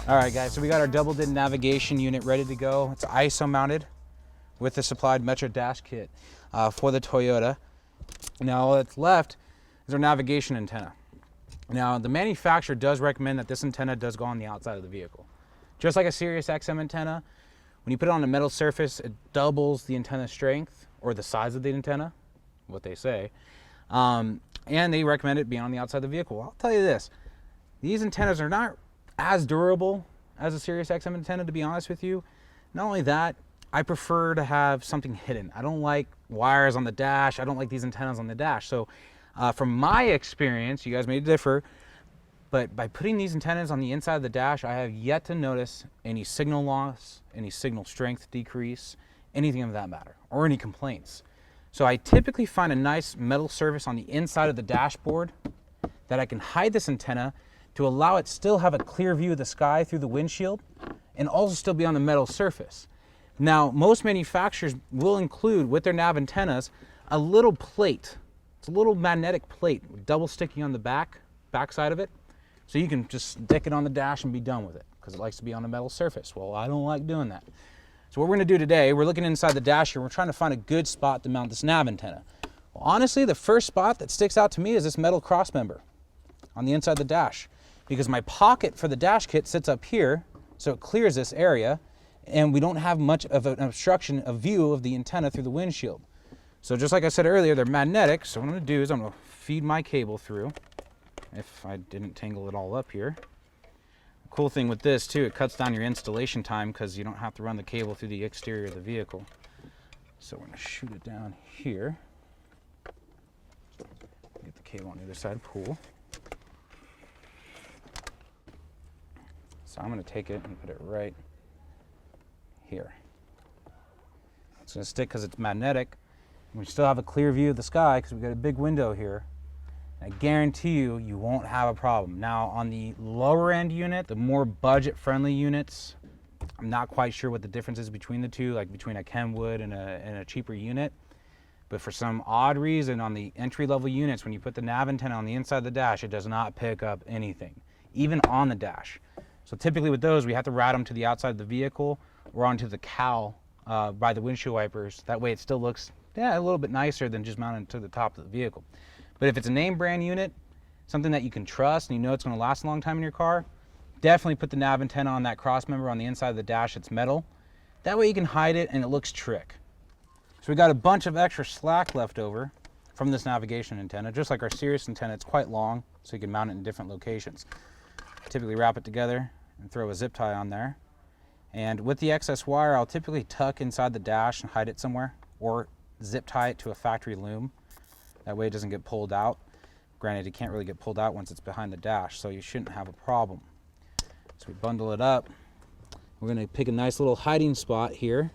All right, guys, so we got our double DIN navigation unit ready to go. It's ISO mounted with the supplied Metro Dash kit for the Toyota. Now, all that's left is our navigation antenna. Now, the manufacturer does recommend that this antenna does go on the outside of the vehicle. Just like a Sirius XM antenna, when you put it on a metal surface, it doubles the antenna strength, or the size of the antenna, what they say. And they recommend it being on the outside of the vehicle. I'll tell you this, these antennas are not as durable as a Sirius XM antenna, to be honest with you. Not only that, I prefer to have something hidden. I don't like wires on the dash. I don't like these antennas on the dash. So from my experience, you guys may differ, but by putting these antennas on the inside of the dash, I have yet to notice any signal loss, any signal strength decrease, anything of that matter, or any complaints. So I typically find a nice metal surface on the inside of the dashboard that I can hide this antenna to allow it still have a clear view of the sky through the windshield and also still be on the metal surface. Now, most manufacturers will include with their nav antennas a little plate. It's a little magnetic plate, double sticky on the back side of it. So you can just stick it on the dash and be done with it because it likes to be on a metal surface. Well, I don't like doing that. So what we're gonna do today, we're looking inside the dash here. We're trying to find a good spot to mount this nav antenna. Well, honestly, the first spot that sticks out to me is this metal cross member on the inside of the dash, because my pocket for the dash kit sits up here, so it clears this area, and we don't have much of an obstruction of view of the antenna through the windshield. So just like I said earlier, they're magnetic, so what I'm gonna do is I'm gonna feed my cable through, if I didn't tangle it all up here. The cool thing with this too, it cuts down your installation time because you don't have to run the cable through the exterior of the vehicle. So we're gonna shoot it down here. Get the cable on the other side, pull. So I'm gonna take it and put it right here. It's gonna stick because it's magnetic. We still have a clear view of the sky because we've got a big window here. I guarantee you, you won't have a problem. Now, on the lower end unit, the more budget-friendly units, I'm not quite sure what the difference is between the two, like between a Kenwood and a cheaper unit. But for some odd reason, on the entry-level units, when you put the nav antenna on the inside of the dash, it does not pick up anything, even on the dash. So typically with those, we have to route them to the outside of the vehicle or onto the cowl by the windshield wipers. That way it still looks, a little bit nicer than just mounted to the top of the vehicle. But if it's a name brand unit, something that you can trust and you know it's going to last a long time in your car, definitely put the nav antenna on that cross member on the inside of the dash. It's metal. That way you can hide it and it looks trick. So we got a bunch of extra slack left over from this navigation antenna. Just like our Sirius antenna, it's quite long, so you can mount it in different locations. Typically wrap it together and throw a zip tie on there. And with the excess wire, I'll typically tuck inside the dash and hide it somewhere, or zip tie it to a factory loom. That way it doesn't get pulled out. Granted, it can't really get pulled out once it's behind the dash, so you shouldn't have a problem. So we bundle it up. We're gonna pick a nice little hiding spot here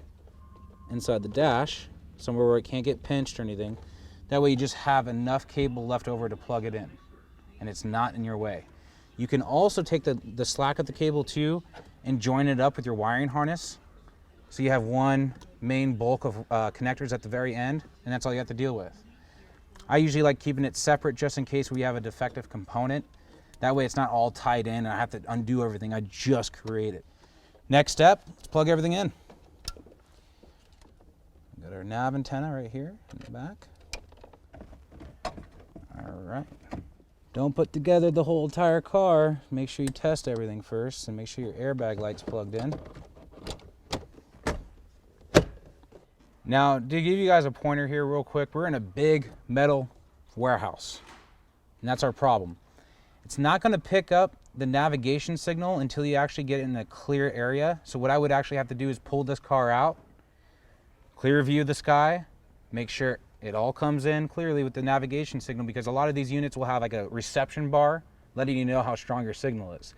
inside the dash, somewhere where it can't get pinched or anything. That way you just have enough cable left over to plug it in, and it's not in your way. You can also take the slack of the cable too and join it up with your wiring harness. So you have one main bulk of connectors at the very end, and that's all you have to deal with. I usually like keeping it separate just in case we have a defective component. That way it's not all tied in and I have to undo everything I just created. Next step, let's plug everything in. We've got our nav antenna right here in the back. All right. Don't put together the whole entire car. Make sure you test everything first and make sure your airbag light's plugged in. Now, to give you guys a pointer here real quick, we're in a big metal warehouse, and that's our problem. It's not gonna pick up the navigation signal until you actually get in a clear area. So what I would actually have to do is pull this car out, clear view of the sky, make sure it all comes in clearly with the navigation signal, because a lot of these units will have like a reception bar letting you know how strong your signal is.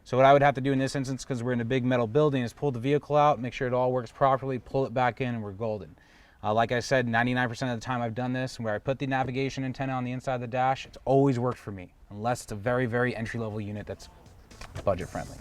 So what I would have to do in this instance, because we're in a big metal building, is pull the vehicle out, make sure it all works properly, pull it back in, and we're golden. Like I said, 99% of the time I've done this, where I put the navigation antenna on the inside of the dash, it's always worked for me, unless it's a very, very entry-level unit that's budget-friendly.